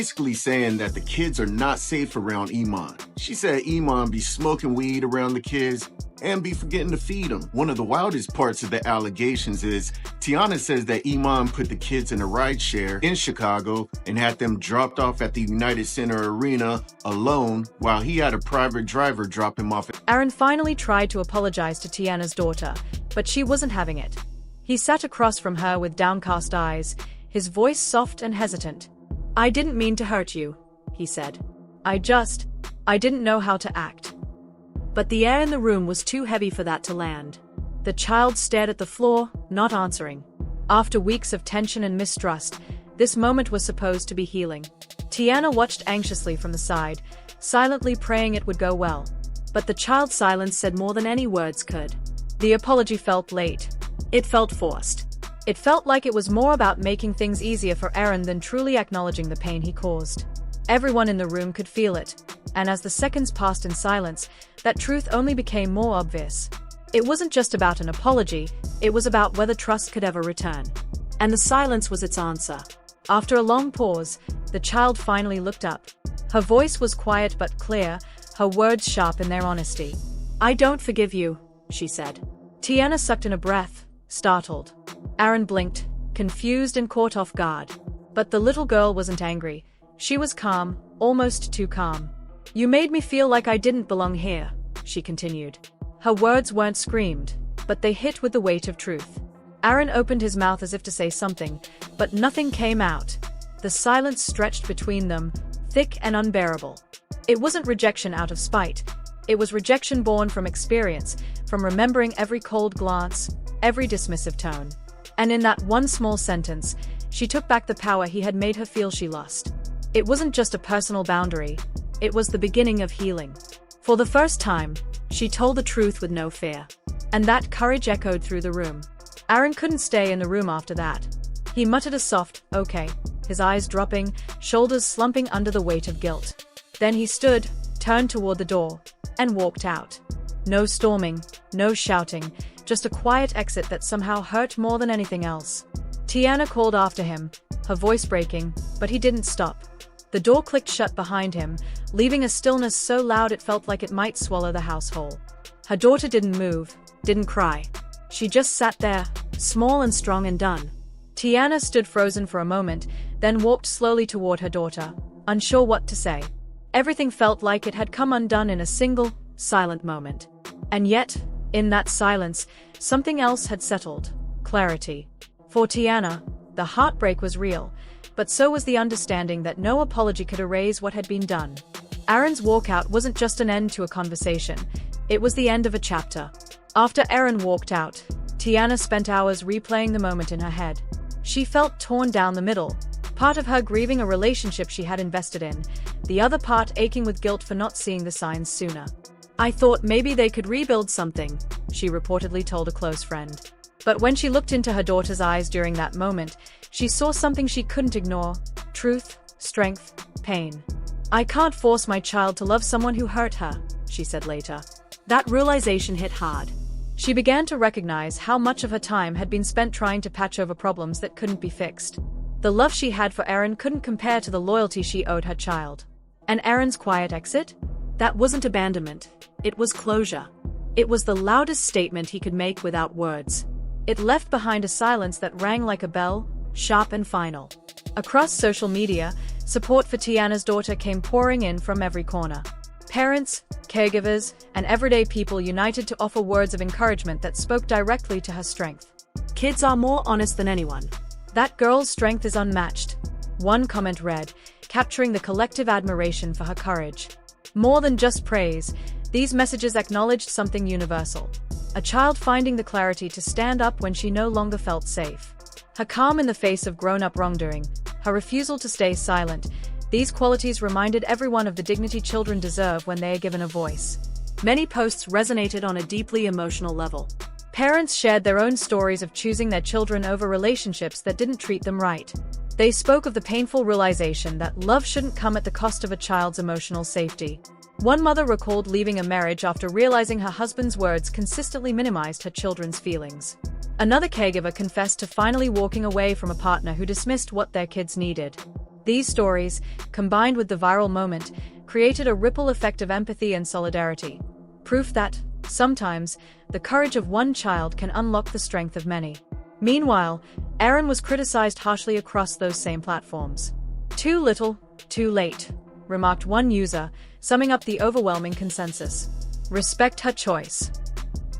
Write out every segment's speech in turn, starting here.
basically saying that the kids are not safe around Iman. She said Iman be smoking weed around the kids and be forgetting to feed them. One of the wildest parts of the allegations is Teyana says that Iman put the kids in a rideshare in Chicago and had them dropped off at the United Center Arena alone while he had a private driver drop him off. Aaron finally tried to apologize to Teyana's daughter, but she wasn't having it. He sat across from her with downcast eyes, his voice soft and hesitant. "I didn't mean to hurt you," he said. I didn't know how to act." But the air in the room was too heavy for that to land. The child stared at the floor, not answering. After weeks of tension and mistrust, this moment was supposed to be healing. Teyana watched anxiously from the side, silently praying it would go well. But the child's silence said more than any words could. The apology felt late. It felt forced. It felt like it was more about making things easier for Aaron than truly acknowledging the pain he caused. Everyone in the room could feel it, and as the seconds passed in silence, that truth only became more obvious. It wasn't just about an apology, it was about whether trust could ever return. And the silence was its answer. After a long pause, the child finally looked up. Her voice was quiet but clear, her words sharp in their honesty. "I don't forgive you," she said. Teyana sucked in a breath, startled. Aaron blinked, confused and caught off guard. But the little girl wasn't angry. She was calm, almost too calm. "You made me feel like I didn't belong here," she continued. Her words weren't screamed, but they hit with the weight of truth. Aaron opened his mouth as if to say something, but nothing came out. The silence stretched between them, thick and unbearable. It wasn't rejection out of spite. It was rejection born from experience, from remembering every cold glance, every dismissive tone. And in that one small sentence, she took back the power he had made her feel she lost. It wasn't just a personal boundary, it was the beginning of healing. For the first time, she told the truth with no fear. And that courage echoed through the room. Aaron couldn't stay in the room after that. He muttered a soft, "Okay," his eyes dropping, shoulders slumping under the weight of guilt. Then he stood, turned toward the door, and walked out. No storming, no shouting, just a quiet exit that somehow hurt more than anything else. Teyana called after him, her voice breaking, but he didn't stop. The door clicked shut behind him, leaving a stillness so loud it felt like it might swallow the house whole. Her daughter didn't move, didn't cry. She just sat there, small and strong and done. Teyana stood frozen for a moment, then walked slowly toward her daughter, unsure what to say. Everything felt like it had come undone in a single, silent moment. And yet, in that silence, something else had settled: clarity. For Teyana, the heartbreak was real, but so was the understanding that no apology could erase what had been done. Aaron's walkout wasn't just an end to a conversation, it was the end of a chapter. After Aaron walked out, Teyana spent hours replaying the moment in her head. She felt torn down the middle, part of her grieving a relationship she had invested in, the other part aching with guilt for not seeing the signs sooner. "I thought maybe they could rebuild something," she reportedly told a close friend. But when she looked into her daughter's eyes during that moment, she saw something she couldn't ignore: truth, strength, pain. "I can't force my child to love someone who hurt her," she said later. That realization hit hard. She began to recognize how much of her time had been spent trying to patch over problems that couldn't be fixed. The love she had for Aaron couldn't compare to the loyalty she owed her child. And Aaron's quiet exit? That wasn't abandonment. It was closure. It was the loudest statement he could make without words. It left behind a silence that rang like a bell, sharp and final. Across social media, support for Teyana's daughter came pouring in from every corner. Parents, caregivers, and everyday people united to offer words of encouragement that spoke directly to her strength. "Kids are more honest than anyone. That girl's strength is unmatched," one comment read, capturing the collective admiration for her courage. More than just praise, these messages acknowledged something universal: a child finding the clarity to stand up when she no longer felt safe. Her calm in the face of grown-up wrongdoing, her refusal to stay silent, these qualities reminded everyone of the dignity children deserve when they are given a voice. Many posts resonated on a deeply emotional level. Parents shared their own stories of choosing their children over relationships that didn't treat them right. They spoke of the painful realization that love shouldn't come at the cost of a child's emotional safety. One mother recalled leaving a marriage after realizing her husband's words consistently minimized her children's feelings. Another caregiver confessed to finally walking away from a partner who dismissed what their kids needed. These stories, combined with the viral moment, created a ripple effect of empathy and solidarity. Proof that, sometimes, the courage of one child can unlock the strength of many. Meanwhile, Aaron was criticized harshly across those same platforms. Too little, too late, remarked one user, summing up the overwhelming consensus. Respect her choice.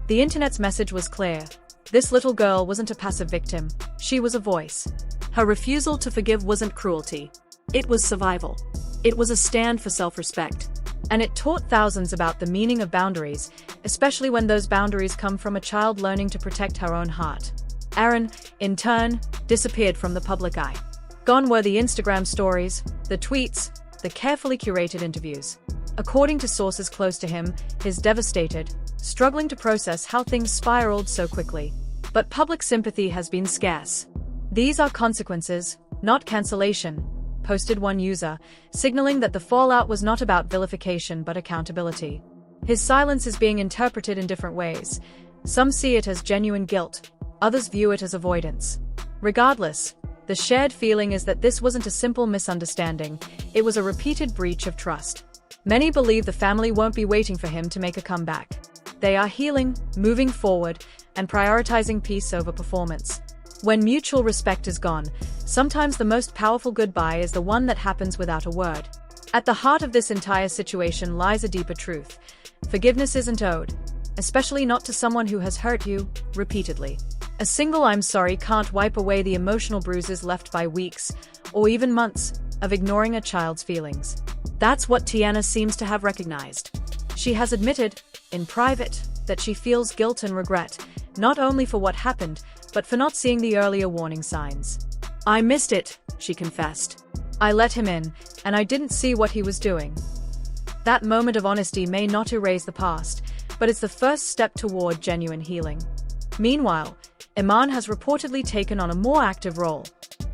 The internet's message was clear. This little girl wasn't a passive victim, she was a voice. Her refusal to forgive wasn't cruelty. It was survival. It was a stand for self-respect. And it taught thousands about the meaning of boundaries, especially when those boundaries come from a child learning to protect her own heart. Aaron, in turn, disappeared from the public eye. Gone were the Instagram stories, the tweets, the carefully curated interviews. According to sources close to him, he's devastated, struggling to process how things spiraled so quickly. But public sympathy has been scarce. These are consequences, not cancellation, posted one user, signaling that the fallout was not about vilification but accountability. His silence is being interpreted in different ways. Some see it as genuine guilt, others view it as avoidance. Regardless, the shared feeling is that this wasn't a simple misunderstanding, it was a repeated breach of trust. Many believe the family won't be waiting for him to make a comeback. They are healing, moving forward, and prioritizing peace over performance. When mutual respect is gone, sometimes the most powerful goodbye is the one that happens without a word. At the heart of this entire situation lies a deeper truth. Forgiveness isn't owed, especially not to someone who has hurt you, repeatedly. A single "I'm sorry" can't wipe away the emotional bruises left by weeks, or even months, of ignoring a child's feelings. That's what Teyana seems to have recognized. She has admitted, in private, that she feels guilt and regret, not only for what happened, but for not seeing the earlier warning signs. "I missed it," she confessed. "I let him in, and I didn't see what he was doing." That moment of honesty may not erase the past, but it's the first step toward genuine healing. Meanwhile, Iman has reportedly taken on a more active role.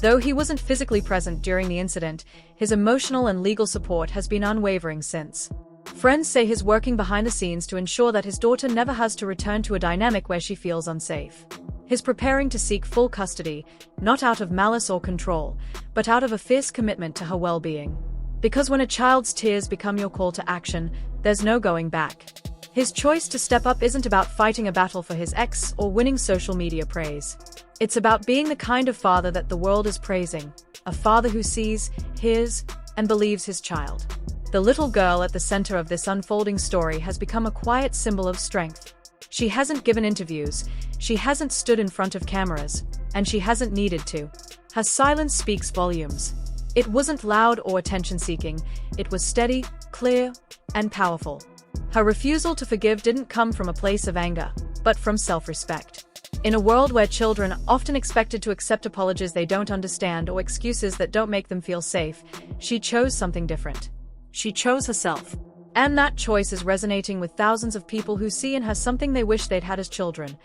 Though he wasn't physically present during the incident, his emotional and legal support has been unwavering since. Friends say he's working behind the scenes to ensure that his daughter never has to return to a dynamic where she feels unsafe. He's preparing to seek full custody, not out of malice or control, but out of a fierce commitment to her well-being. Because when a child's tears become your call to action, there's no going back. His choice to step up isn't about fighting a battle for his ex or winning social media praise. It's about being the kind of father that the world is praising, a father who sees, hears, and believes his child. The little girl at the center of this unfolding story has become a quiet symbol of strength. She hasn't given interviews, she hasn't stood in front of cameras, and she hasn't needed to. Her silence speaks volumes. It wasn't loud or attention-seeking, it was steady, clear, and powerful. Her refusal to forgive didn't come from a place of anger, but from self-respect. In a world where children are often expected to accept apologies they don't understand or excuses that don't make them feel safe, she chose something different. She chose herself. And that choice is resonating with thousands of people who see in her something they wish they'd had as children: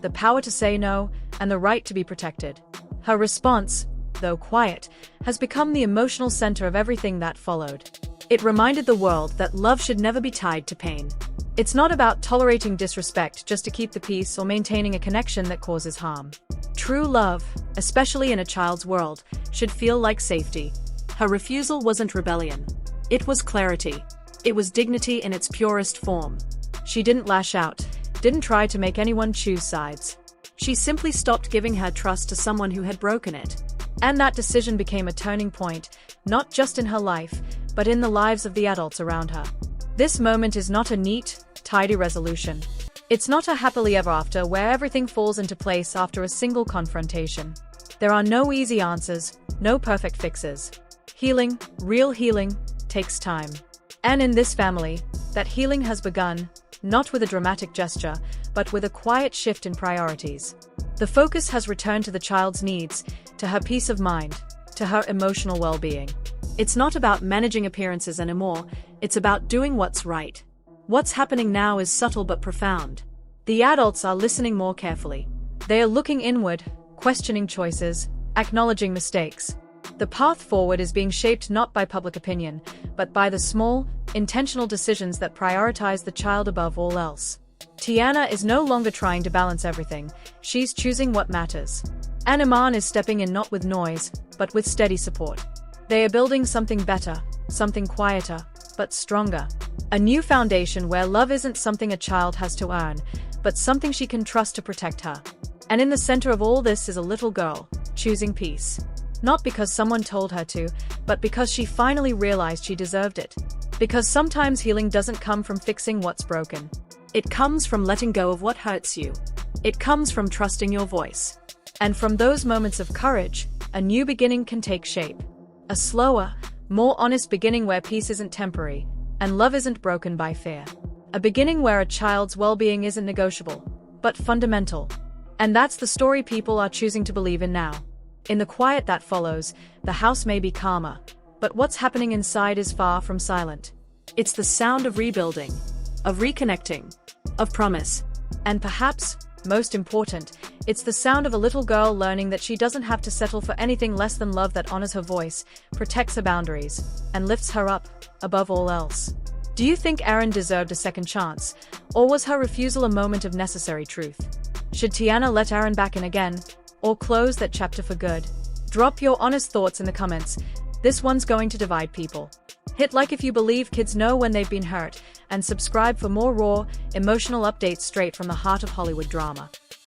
the power to say no and the right to be protected. Her response, though quiet, has become the emotional center of everything that followed. It reminded the world that love should never be tied to pain. It's not about tolerating disrespect just to keep the peace or maintaining a connection that causes harm. True love, especially in a child's world, should feel like safety. Her refusal wasn't rebellion. It was clarity. It was dignity in its purest form. She didn't lash out, didn't try to make anyone choose sides. She simply stopped giving her trust to someone who had broken it. And that decision became a turning point, not just in her life, but in the lives of the adults around her. This moment is not a neat, tidy resolution. It's not a happily ever after where everything falls into place after a single confrontation. There are no easy answers, no perfect fixes. Healing, real healing, takes time. And in this family, that healing has begun, not with a dramatic gesture, but with a quiet shift in priorities. The focus has returned to the child's needs, to her peace of mind, to her emotional well-being. It's not about managing appearances anymore, it's about doing what's right. What's happening now is subtle but profound. The adults are listening more carefully. They are looking inward, questioning choices, acknowledging mistakes. The path forward is being shaped not by public opinion, but by the small, intentional decisions that prioritize the child above all else. Teyana is no longer trying to balance everything, she's choosing what matters. And Iman is stepping in not with noise, but with steady support. They are building something better, something quieter, but stronger. A new foundation where love isn't something a child has to earn, but something she can trust to protect her. And in the center of all this is a little girl, choosing peace. Not because someone told her to, but because she finally realized she deserved it. Because sometimes healing doesn't come from fixing what's broken. It comes from letting go of what hurts you. It comes from trusting your voice. And from those moments of courage, a new beginning can take shape. A slower, more honest beginning where peace isn't temporary, and love isn't broken by fear. A beginning where a child's well-being isn't negotiable, but fundamental. And that's the story people are choosing to believe in now. In the quiet that follows, the house may be calmer, but what's happening inside is far from silent. It's the sound of rebuilding, of reconnecting, of promise. And perhaps, most important, it's the sound of a little girl learning that she doesn't have to settle for anything less than love that honors her voice, protects her boundaries, and lifts her up, above all else. Do you think Erin deserved a second chance, or was her refusal a moment of necessary truth? Should Teyana let Erin back in again, or close that chapter for good? Drop your honest thoughts in the comments. This one's going to divide people. Hit like if you believe kids know when they've been hurt, and subscribe for more raw, emotional updates straight from the heart of Hollywood drama.